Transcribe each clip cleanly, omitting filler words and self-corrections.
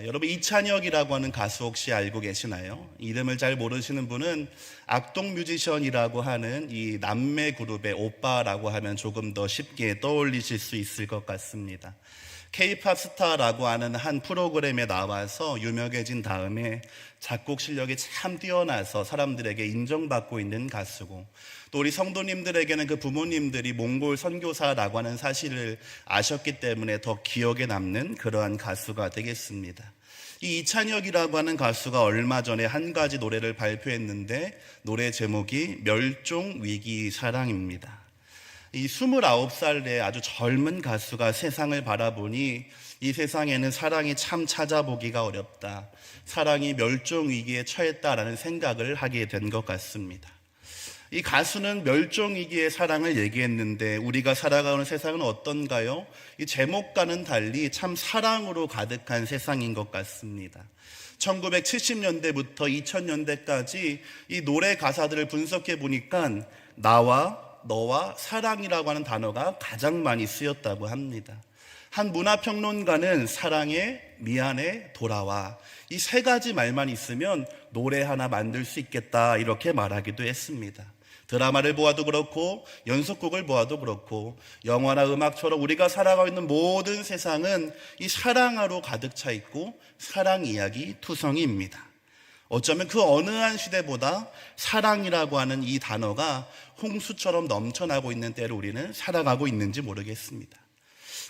여러분 이찬혁이라고 하는 가수 혹시 알고 계시나요? 이름을 잘 모르시는 분은 악동 뮤지션이라고 하는 이 남매 그룹의 오빠라고 하면 조금 더 쉽게 떠올리실 수 있을 것 같습니다. K-팝 스타라고 하는 한 프로그램에 나와서 유명해진 다음에 작곡 실력이 참 뛰어나서 사람들에게 인정받고 있는 가수고, 또 우리 성도님들에게는 그 부모님들이 몽골 선교사라고 하는 사실을 아셨기 때문에 더 기억에 남는 그러한 가수가 되겠습니다. 이 이찬혁이라고 하는 가수가 얼마 전에 한 가지 노래를 발표했는데 노래 제목이 멸종위기 사랑입니다. 이 29살의 아주 젊은 가수가 세상을 바라보니 이 세상에는 사랑이 참 찾아보기가 어렵다, 사랑이 멸종위기에 처했다라는 생각을 하게 된 것 같습니다. 이 가수는 멸종위기의 사랑을 얘기했는데 우리가 살아가는 세상은 어떤가요? 이 제목과는 달리 참 사랑으로 가득한 세상인 것 같습니다. 1970년대부터 2000년대까지 이 노래 가사들을 분석해 보니까 나와 너와 사랑이라고 하는 단어가 가장 많이 쓰였다고 합니다. 한 문화평론가는 사랑해, 미안해, 돌아와, 이 세 가지 말만 있으면 노래 하나 만들 수 있겠다, 이렇게 말하기도 했습니다. 드라마를 보아도 그렇고 연속곡을 보아도 그렇고 영화나 음악처럼 우리가 살아가고 있는 모든 세상은 이 사랑으로 가득 차 있고 사랑 이야기 투성이입니다. 어쩌면 그 어느 한 시대보다 사랑이라고 하는 이 단어가 홍수처럼 넘쳐나고 있는 때를 우리는 살아가고 있는지 모르겠습니다.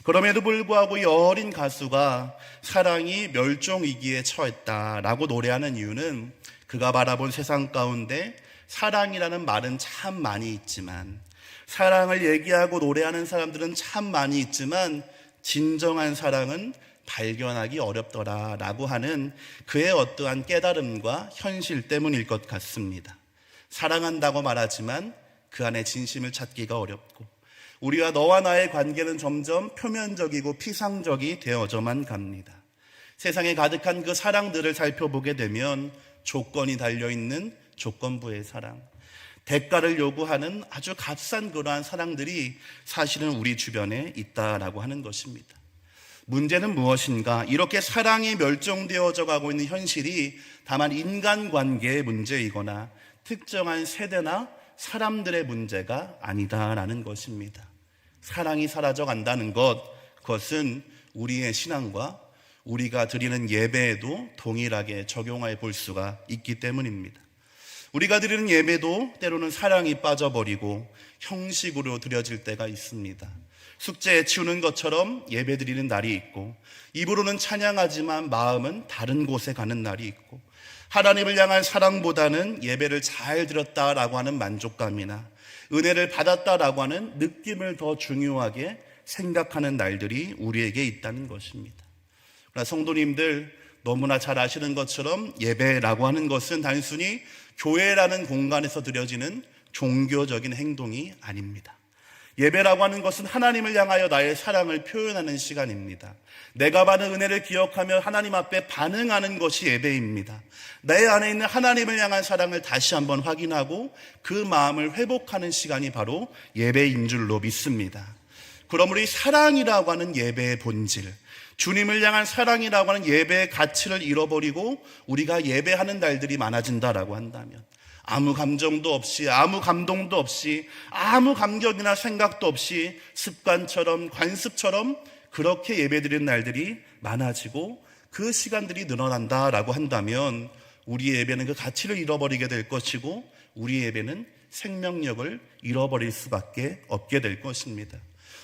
그럼에도 불구하고 이 어린 가수가 사랑이 멸종위기에 처했다라고 노래하는 이유는 그가 바라본 세상 가운데 사랑이라는 말은 참 많이 있지만, 사랑을 얘기하고 노래하는 사람들은 참 많이 있지만 진정한 사랑은 발견하기 어렵더라라고 하는 그의 어떠한 깨달음과 현실 때문일 것 같습니다. 사랑한다고 말하지만 그 안에 진심을 찾기가 어렵고, 우리와 너와 나의 관계는 점점 표면적이고 피상적이 되어져만 갑니다. 세상에 가득한 그 사랑들을 살펴보게 되면 조건이 달려있는 조건부의 사랑, 대가를 요구하는 아주 값싼 그러한 사랑들이 사실은 우리 주변에 있다라고 하는 것입니다. 문제는 무엇인가? 이렇게 사랑이 멸종되어져 가고 있는 현실이 다만 인간관계의 문제이거나 특정한 세대나 사람들의 문제가 아니다라는 것입니다. 사랑이 사라져 간다는 것, 그것은 우리의 신앙과 우리가 드리는 예배에도 동일하게 적용해 볼 수가 있기 때문입니다. 우리가 드리는 예배도 때로는 사랑이 빠져버리고 형식으로 드려질 때가 있습니다. 숙제에 치우는 것처럼 예배 드리는 날이 있고, 입으로는 찬양하지만 마음은 다른 곳에 가는 날이 있고, 하나님을 향한 사랑보다는 예배를 잘 드렸다라고 하는 만족감이나 은혜를 받았다라고 하는 느낌을 더 중요하게 생각하는 날들이 우리에게 있다는 것입니다. 그러나 성도님들, 너무나 잘 아시는 것처럼 예배라고 하는 것은 단순히 교회라는 공간에서 드려지는 종교적인 행동이 아닙니다. 예배라고 하는 것은 하나님을 향하여 나의 사랑을 표현하는 시간입니다. 내가 받은 은혜를 기억하며 하나님 앞에 반응하는 것이 예배입니다. 내 안에 있는 하나님을 향한 사랑을 다시 한번 확인하고 그 마음을 회복하는 시간이 바로 예배인 줄로 믿습니다. 그러므로 이 사랑이라고 하는 예배의 본질, 주님을 향한 사랑이라고 하는 예배의 가치를 잃어버리고 우리가 예배하는 날들이 많아진다라고 한다면, 아무 감정도 없이, 아무 감동도 없이, 아무 감격이나 생각도 없이 습관처럼, 관습처럼 그렇게 예배드리는 날들이 많아지고 그 시간들이 늘어난다라고 한다면 우리의 예배는 그 가치를 잃어버리게 될 것이고, 우리의 예배는 생명력을 잃어버릴 수밖에 없게 될 것입니다.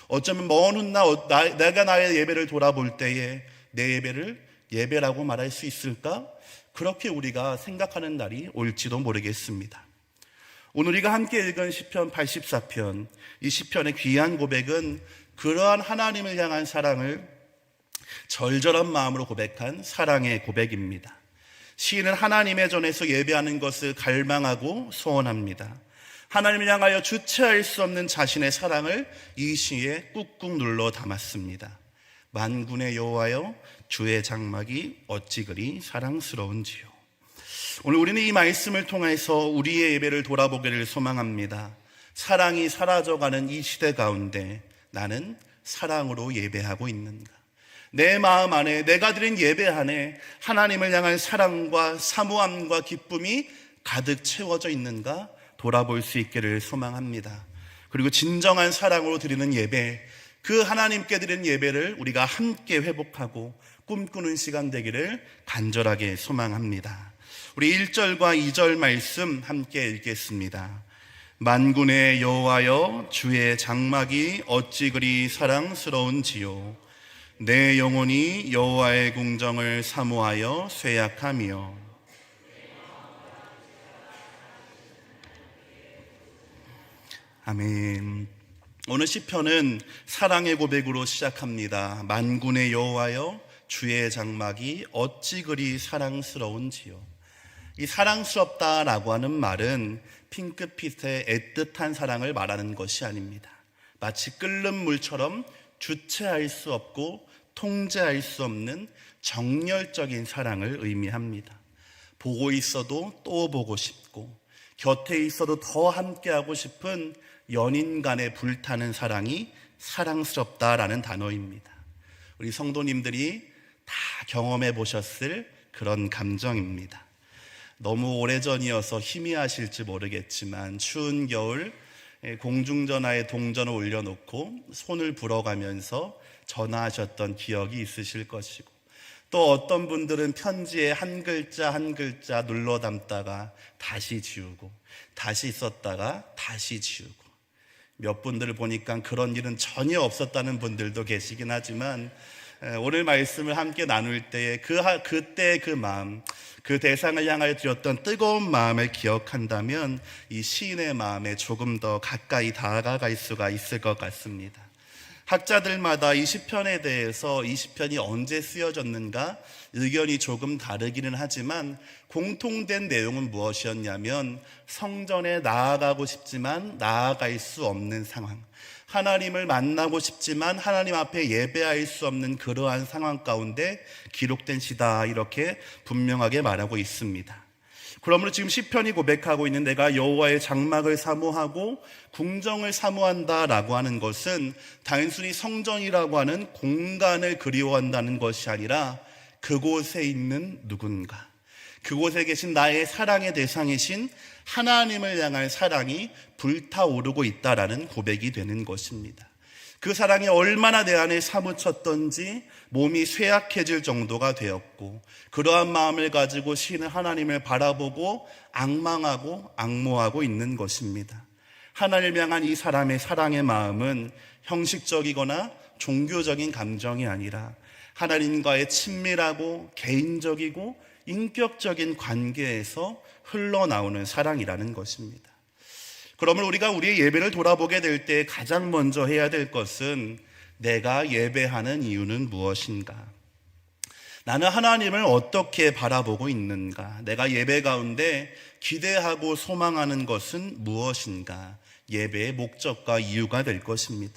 어쩌면 먼 훗 내가 나의 예배를 돌아볼 때에 내 예배를 예배라고 말할 수 있을까? 그렇게 우리가 생각하는 날이 올지도 모르겠습니다. 오늘 우리가 함께 읽은 시편 84편, 이 시편의 귀한 고백은 그러한 하나님을 향한 사랑을 절절한 마음으로 고백한 사랑의 고백입니다. 시인은 하나님의 전에서 예배하는 것을 갈망하고 소원합니다. 하나님을 향하여 주체할 수 없는 자신의 사랑을 이 시에 꾹꾹 눌러 담았습니다. 만군의 여호와여, 주의 장막이 어찌 그리 사랑스러운지요. 오늘 우리는 이 말씀을 통해서 우리의 예배를 돌아보기를 소망합니다. 사랑이 사라져가는 이 시대 가운데 나는 사랑으로 예배하고 있는가? 내 마음 안에, 내가 드린 예배 안에 하나님을 향한 사랑과 사모함과 기쁨이 가득 채워져 있는가 돌아볼 수 있기를 소망합니다. 그리고 진정한 사랑으로 드리는 예배, 그 하나님께 드리는 예배를 우리가 함께 회복하고 꿈꾸는 시간 되기를 간절하게 소망합니다. 우리 1절과 2절 말씀 함께 읽겠습니다. 만군의 여호와여, 주의 장막이 어찌 그리 사랑스러운지요. 내 영혼이 여호와의 궁정을 사모하여 쇠약하며. 아멘. 오늘 시편은 사랑의 고백으로 시작합니다. 만군의 여호와여, 주의 장막이 어찌 그리 사랑스러운지요. 이 사랑스럽다라고 하는 말은 핑크빛의 애틋한 사랑을 말하는 것이 아닙니다. 마치 끓는 물처럼 주체할 수 없고 통제할 수 없는 정열적인 사랑을 의미합니다. 보고 있어도 또 보고 싶고 곁에 있어도 더 함께하고 싶은 연인 간의 불타는 사랑이 사랑스럽다라는 단어입니다. 우리 성도님들이 다 경험해 보셨을 그런 감정입니다. 너무 오래전이어서 희미하실지 모르겠지만 추운 겨울 공중전화에 동전을 올려놓고 손을 불어가면서 전화하셨던 기억이 있으실 것이고, 또 어떤 분들은 편지에 한 글자 한 글자 눌러 담다가 다시 지우고 다시 썼다가 다시 지우고, 몇 분들을 보니까 그런 일은 전혀 없었다는 분들도 계시긴 하지만 오늘 말씀을 함께 나눌 때에 그때 그 마음, 그 대상을 향하여 드렸던 뜨거운 마음을 기억한다면 이 시인의 마음에 조금 더 가까이 다가갈 수가 있을 것 같습니다. 학자들마다 이 시편에 대해서 이 시편이 언제 쓰여졌는가 의견이 조금 다르기는 하지만 공통된 내용은 무엇이었냐면 성전에 나아가고 싶지만 나아갈 수 없는 상황, 하나님을 만나고 싶지만 하나님 앞에 예배할 수 없는 그러한 상황 가운데 기록된 시다, 이렇게 분명하게 말하고 있습니다. 그러므로 지금 시편이 고백하고 있는 내가 여호와의 장막을 사모하고 궁정을 사모한다라고 하는 것은 단순히 성전이라고 하는 공간을 그리워한다는 것이 아니라 그곳에 있는 누군가, 그곳에 계신 나의 사랑의 대상이신 하나님을 향한 사랑이 불타오르고 있다라는 고백이 되는 것입니다. 그 사랑이 얼마나 내 안에 사무쳤던지 몸이 쇠약해질 정도가 되었고, 그러한 마음을 가지고 시인은 하나님을 바라보고 앙망하고 앙모하고 있는 것입니다. 하나님을 향한 이 사람의 사랑의 마음은 형식적이거나 종교적인 감정이 아니라 하나님과의 친밀하고 개인적이고 인격적인 관계에서 흘러나오는 사랑이라는 것입니다. 그러면 우리가 우리의 예배를 돌아보게 될 때 가장 먼저 해야 될 것은 내가 예배하는 이유는 무엇인가? 나는 하나님을 어떻게 바라보고 있는가? 내가 예배 가운데 기대하고 소망하는 것은 무엇인가? 예배의 목적과 이유가 될 것입니다.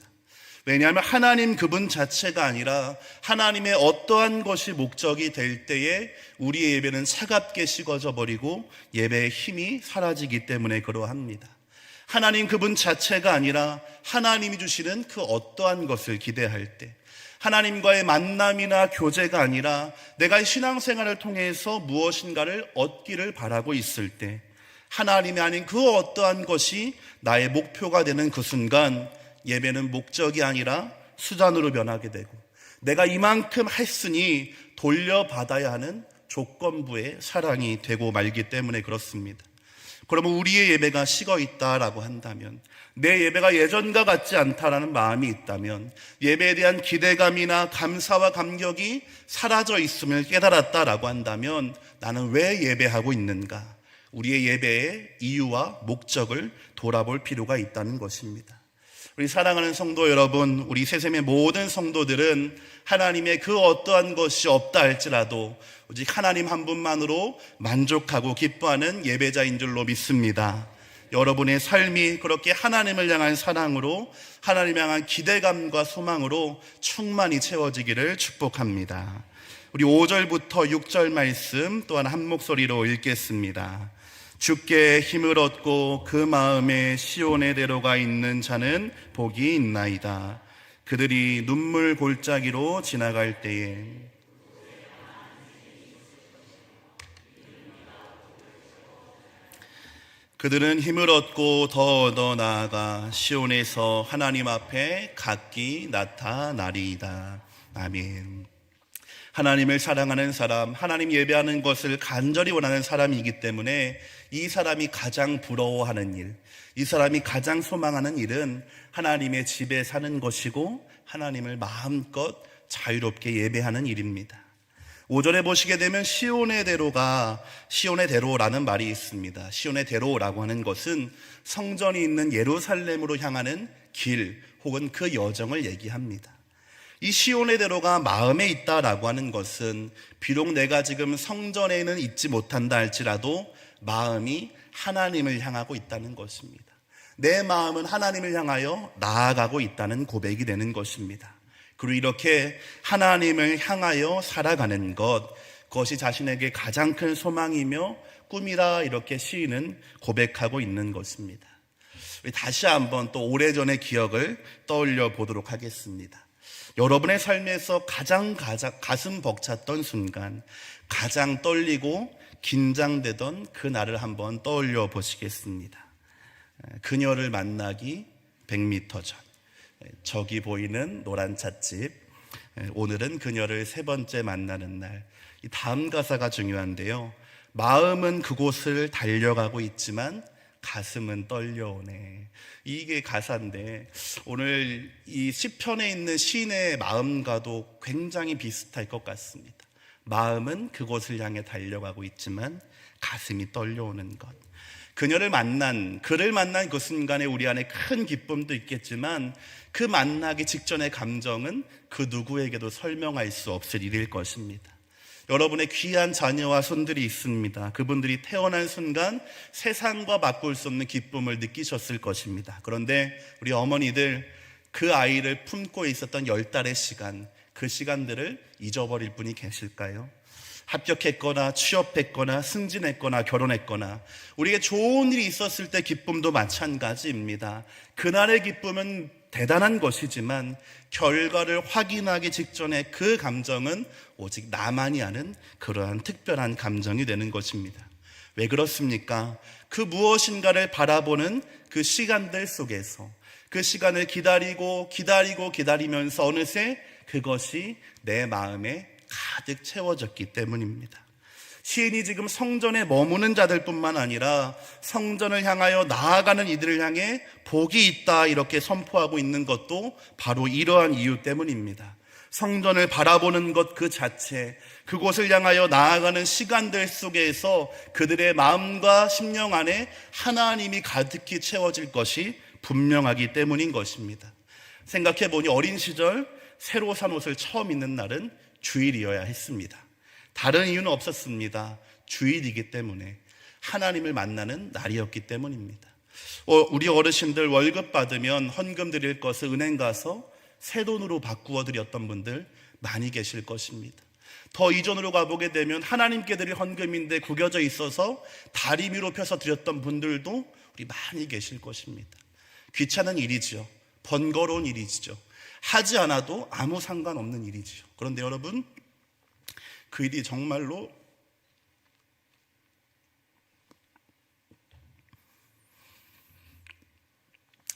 왜냐하면 하나님 그분 자체가 아니라 하나님의 어떠한 것이 목적이 될 때에 우리의 예배는 차갑게 식어져 버리고 예배의 힘이 사라지기 때문에 그러합니다. 하나님 그분 자체가 아니라 하나님이 주시는 그 어떠한 것을 기대할 때, 하나님과의 만남이나 교제가 아니라 내가 신앙생활을 통해서 무엇인가를 얻기를 바라고 있을 때, 하나님이 아닌 그 어떠한 것이 나의 목표가 되는 그 순간 예배는 목적이 아니라 수단으로 변하게 되고, 내가 이만큼 했으니 돌려받아야 하는 조건부의 사랑이 되고 말기 때문에 그렇습니다. 그러면 우리의 예배가 식어 있다라고 한다면, 내 예배가 예전과 같지 않다라는 마음이 있다면, 예배에 대한 기대감이나 감사와 감격이 사라져 있음을 깨달았다라고 한다면 나는 왜 예배하고 있는가? 우리의 예배의 이유와 목적을 돌아볼 필요가 있다는 것입니다. 우리 사랑하는 성도 여러분, 우리 세샘의 모든 성도들은 하나님의 그 어떠한 것이 없다 할지라도 오직 하나님 한 분만으로 만족하고 기뻐하는 예배자인 줄로 믿습니다. 여러분의 삶이 그렇게 하나님을 향한 사랑으로, 하나님을 향한 기대감과 소망으로 충만히 채워지기를 축복합니다. 우리 5절부터 6절 말씀 또한 한 목소리로 읽겠습니다. 주께 힘을 얻고 그 마음에 시온의 대로가 있는 자는 복이 있나이다. 그들이 눈물 골짜기로 지나갈 때에 그들은 힘을 얻고 더 나아가 시온에서 하나님 앞에 각기 나타나리이다. 아멘. 하나님을 사랑하는 사람, 하나님 예배하는 것을 간절히 원하는 사람이기 때문에 이 사람이 가장 부러워하는 일, 이 사람이 가장 소망하는 일은 하나님의 집에 사는 것이고 하나님을 마음껏 자유롭게 예배하는 일입니다. 5절에 보시게 되면 시온의 대로라는 말이 있습니다. 시온의 대로라고 하는 것은 성전이 있는 예루살렘으로 향하는 길 혹은 그 여정을 얘기합니다. 이 시온의 대로가 마음에 있다라고 하는 것은 비록 내가 지금 성전에는 있지 못한다 할지라도 마음이 하나님을 향하고 있다는 것입니다. 내 마음은 하나님을 향하여 나아가고 있다는 고백이 되는 것입니다. 그리고 이렇게 하나님을 향하여 살아가는 그것이 자신에게 가장 큰 소망이며 꿈이라 이렇게 시인은 고백하고 있는 것입니다. 다시 한번 또 오래전의 기억을 떠올려 보도록 하겠습니다. 여러분의 삶에서 가장 가슴 벅찼던 순간, 가장 떨리고 긴장되던 그 날을 한번 떠올려 보시겠습니다. 그녀를 만나기 100m 전, 저기 보이는 노란 찻집, 오늘은 그녀를 세 번째 만나는 날. 이 다음 가사가 중요한데요. 마음은 그곳을 달려가고 있지만 가슴은 떨려오네. 이게 가사인데 오늘 이 시편에 있는 시인의 마음과도 굉장히 비슷할 것 같습니다. 마음은 그곳을 향해 달려가고 있지만 가슴이 떨려오는 것. 그를 만난 그 순간에 우리 안에 큰 기쁨도 있겠지만 그 만나기 직전의 감정은 그 누구에게도 설명할 수 없을 일일 것입니다. 여러분의 귀한 자녀와 손들이 있습니다. 그분들이 태어난 순간 세상과 바꿀 수 없는 기쁨을 느끼셨을 것입니다. 그런데 우리 어머니들 그 아이를 품고 있었던 10달의 시간, 그 시간들을 잊어버릴 분이 계실까요? 합격했거나 취업했거나 승진했거나 결혼했거나 우리에게 좋은 일이 있었을 때 기쁨도 마찬가지입니다. 그날의 기쁨은 대단한 것이지만 결과를 확인하기 직전에 그 감정은 오직 나만이 아는 그러한 특별한 감정이 되는 것입니다. 왜 그렇습니까? 그 무엇인가를 바라보는 그 시간들 속에서 그 시간을 기다리면서 어느새 그것이 내 마음에 가득 채워졌기 때문입니다. 시인이 지금 성전에 머무는 자들뿐만 아니라 성전을 향하여 나아가는 이들을 향해 복이 있다 이렇게 선포하고 있는 것도 바로 이러한 이유 때문입니다. 성전을 바라보는 것 그 자체, 그곳을 향하여 나아가는 시간들 속에서 그들의 마음과 심령 안에 하나님이 가득히 채워질 것이 분명하기 때문인 것입니다. 생각해보니 어린 시절 새로 산 옷을 처음 입는 날은 주일이어야 했습니다. 다른 이유는 없었습니다. 주일이기 때문에, 하나님을 만나는 날이었기 때문입니다. 우리 어르신들 월급 받으면 헌금 드릴 것을 은행 가서 새 돈으로 바꾸어 드렸던 분들 많이 계실 것입니다. 더 이전으로 가보게 되면 하나님께 드릴 헌금인데 구겨져 있어서 다리 위로 펴서 드렸던 분들도 우리 많이 계실 것입니다. 귀찮은 일이죠. 번거로운 일이죠. 하지 않아도 아무 상관없는 일이죠. 그런데 여러분, 그 일이 정말로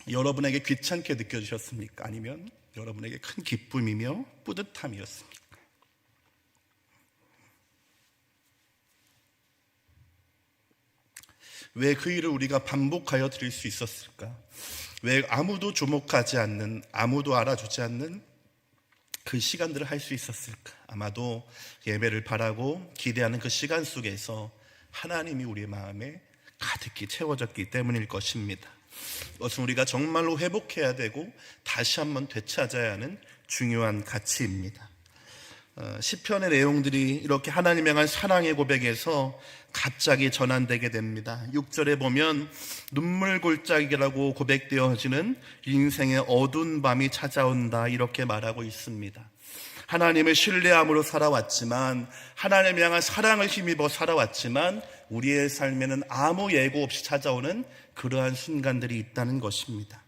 여러분에게 귀찮게 느껴지셨습니까? 아니면 여러분에게 큰 기쁨이며 뿌듯함이었습니까? 왜 그 일을 우리가 반복하여 드릴 수 있었을까? 왜 아무도 주목하지 않는, 아무도 알아주지 않는 그 시간들을 할 수 있었을까? 아마도 예배를 바라고 기대하는 그 시간 속에서 하나님이 우리의 마음에 가득히 채워졌기 때문일 것입니다. 그것은 우리가 정말로 회복해야 되고 다시 한번 되찾아야 하는 중요한 가치입니다. 시편의 내용들이 이렇게 하나님 향한 사랑의 고백에서 갑자기 전환되게 됩니다. 6절에 보면 눈물 골짜기라고 고백되어지는 인생의 어두운 밤이 찾아온다 이렇게 말하고 있습니다. 하나님을 신뢰함으로 살아왔지만, 하나님을 향한 사랑을 힘입어 살아왔지만 우리의 삶에는 아무 예고 없이 찾아오는 그러한 순간들이 있다는 것입니다.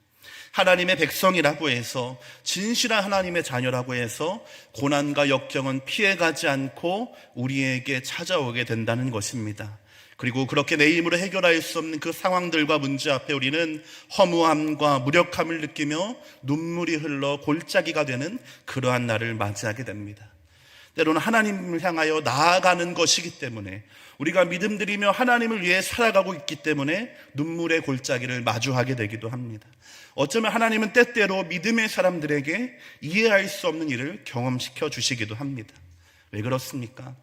하나님의 백성이라고 해서, 진실한 하나님의 자녀라고 해서 고난과 역경은 피해가지 않고 우리에게 찾아오게 된다는 것입니다. 그리고 그렇게 내 힘으로 해결할 수 없는 그 상황들과 문제 앞에 우리는 허무함과 무력함을 느끼며 눈물이 흘러 골짜기가 되는 그러한 날을 맞이하게 됩니다. 때로는 하나님을 향하여 나아가는 것이기 때문에, 우리가 믿음 들이며 하나님을 위해 살아가고 있기 때문에 눈물의 골짜기를 마주하게 되기도 합니다. 어쩌면 하나님은 때때로 믿음의 사람들에게 이해할 수 없는 일을 경험시켜 주시기도 합니다. 왜 그렇습니까?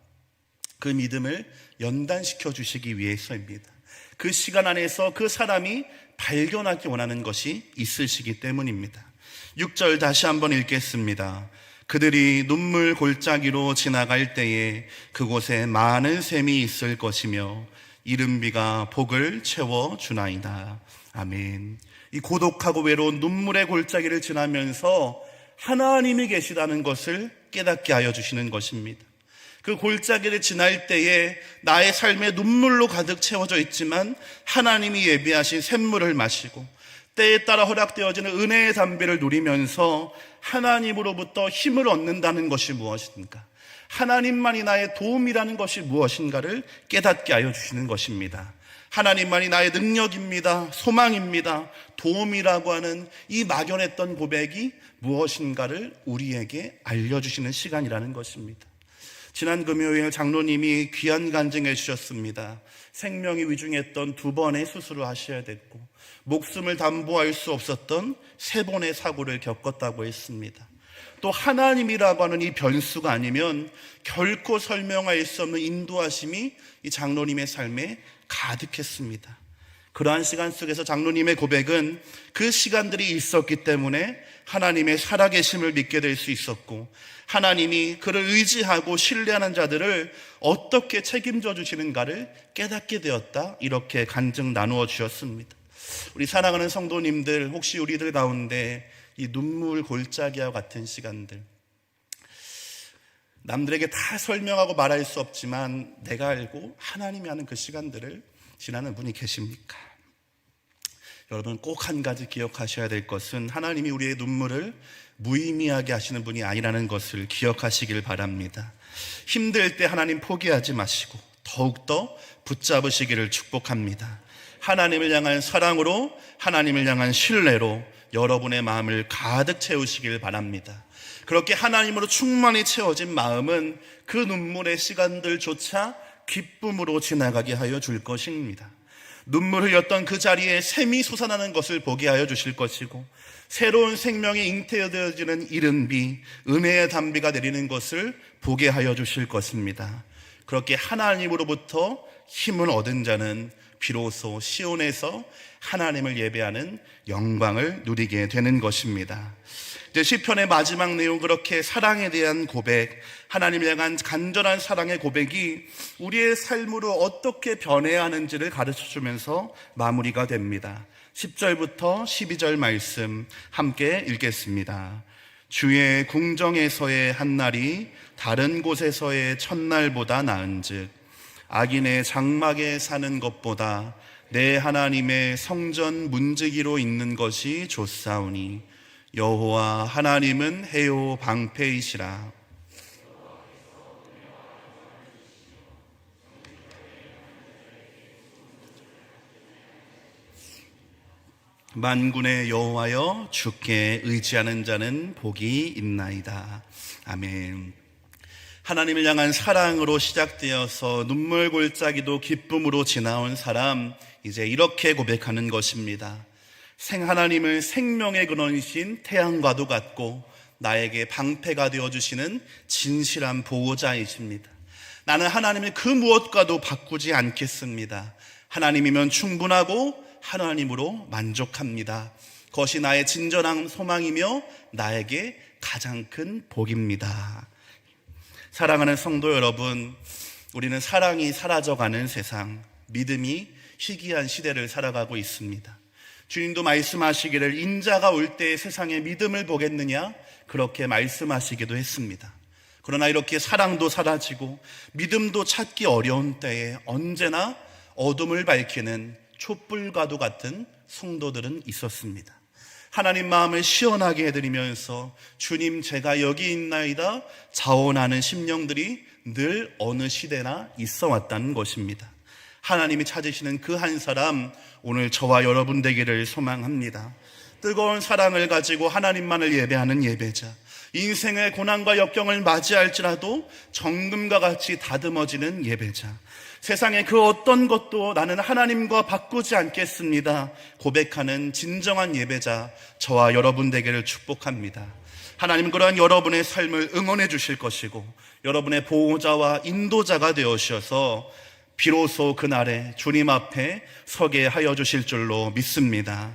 그 믿음을 연단시켜 주시기 위해서입니다. 그 시간 안에서 그 사람이 발견하기 원하는 것이 있으시기 때문입니다. 6절 다시 한번 읽겠습니다. 그들이 눈물 골짜기로 지나갈 때에 그곳에 많은 샘이 있을 것이며 이른 비가 복을 채워주나이다. 아멘. 이 고독하고 외로운 눈물의 골짜기를 지나면서 하나님이 계시다는 것을 깨닫게 하여 주시는 것입니다. 그 골짜기를 지날 때에 나의 삶에 눈물로 가득 채워져 있지만 하나님이 예비하신 샘물을 마시고 때에 따라 허락되어지는 은혜의 담배를 누리면서 하나님으로부터 힘을 얻는다는 것이 무엇인가, 하나님만이 나의 도움이라는 것이 무엇인가를 깨닫게 하여 주시는 것입니다. 하나님만이 나의 능력입니다, 소망입니다, 도움이라고 하는 이 막연했던 고백이 무엇인가를 우리에게 알려주시는 시간이라는 것입니다. 지난 금요일 장로님이 귀한 간증해 주셨습니다. 생명이 위중했던 2번의 수술을 하셔야 됐고 목숨을 담보할 수 없었던 3번의 사고를 겪었다고 했습니다. 또 하나님이라고 하는 이 변수가 아니면 결코 설명할 수 없는 인도하심이 이 장로님의 삶에 가득했습니다. 그러한 시간 속에서 장로님의 고백은 그 시간들이 있었기 때문에 하나님의 살아계심을 믿게 될 수 있었고, 하나님이 그를 의지하고 신뢰하는 자들을 어떻게 책임져 주시는가를 깨닫게 되었다, 이렇게 간증 나누어 주셨습니다. 우리 사랑하는 성도님들, 혹시 우리들 가운데 이 눈물 골짜기와 같은 시간들, 남들에게 다 설명하고 말할 수 없지만 내가 알고 하나님이 하는 그 시간들을 지나는 분이 계십니까? 여러분, 꼭 한 가지 기억하셔야 될 것은 하나님이 우리의 눈물을 무의미하게 하시는 분이 아니라는 것을 기억하시길 바랍니다. 힘들 때 하나님 포기하지 마시고 더욱더 붙잡으시기를 축복합니다. 하나님을 향한 사랑으로, 하나님을 향한 신뢰로 여러분의 마음을 가득 채우시길 바랍니다. 그렇게 하나님으로 충만히 채워진 마음은 그 눈물의 시간들조차 기쁨으로 지나가게 하여 줄 것입니다. 눈물 흘렸던 그 자리에 샘이 솟아나는 것을 보게 하여 주실 것이고, 새로운 생명이 잉태되어지는 이른 비, 은혜의 단비가 내리는 것을 보게 하여 주실 것입니다. 그렇게 하나님으로부터 힘을 얻은 자는 비로소 시온에서 하나님을 예배하는 영광을 누리게 되는 것입니다. 이제 시편의 마지막 내용, 그렇게 사랑에 대한 고백, 하나님을 향한 간절한 사랑의 고백이 우리의 삶으로 어떻게 변해야 하는지를 가르쳐주면서 마무리가 됩니다. 10절부터 12절 말씀 함께 읽겠습니다. 주의 궁정에서의 한날이 다른 곳에서의 첫날보다 나은즉 악인의 장막에 사는 것보다 내 하나님의 성전 문지기로 있는 것이 좋사오니 여호와 하나님은 해요 방패이시라. 만군의 여호와여, 주께 의지하는 자는 복이 있나이다. 아멘. 하나님을 향한 사랑으로 시작되어서 눈물 골짜기도 기쁨으로 지나온 사람, 이제 이렇게 고백하는 것입니다. 하나님을 생명의 근원이신 태양과도 같고 나에게 방패가 되어주시는 진실한 보호자이십니다. 나는 하나님을 그 무엇과도 바꾸지 않겠습니다. 하나님이면 충분하고 하나님으로 만족합니다. 그것이 나의 진정한 소망이며 나에게 가장 큰 복입니다. 사랑하는 성도 여러분, 우리는 사랑이 사라져가는 세상, 믿음이 희귀한 시대를 살아가고 있습니다. 주님도 말씀하시기를 인자가 올 때에 세상에 믿음을 보겠느냐, 그렇게 말씀하시기도 했습니다. 그러나 이렇게 사랑도 사라지고 믿음도 찾기 어려운 때에 언제나 어둠을 밝히는 촛불과도 같은 성도들은 있었습니다. 하나님 마음을 시원하게 해드리면서 주님 제가 여기 있나이다 자원하는 심령들이 늘 어느 시대나 있어 왔다는 것입니다. 하나님이 찾으시는 그 한 사람 오늘 저와 여러분 되기를 소망합니다. 뜨거운 사랑을 가지고 하나님만을 예배하는 예배자, 인생의 고난과 역경을 맞이할지라도 정금과 같이 다듬어지는 예배자, 세상의 그 어떤 것도 나는 하나님과 바꾸지 않겠습니다 고백하는 진정한 예배자 저와 여러분 되기를 축복합니다. 하나님 그러한 여러분의 삶을 응원해 주실 것이고 여러분의 보호자와 인도자가 되어 주셔서 비로소 그날에 주님 앞에 서게 하여 주실 줄로 믿습니다.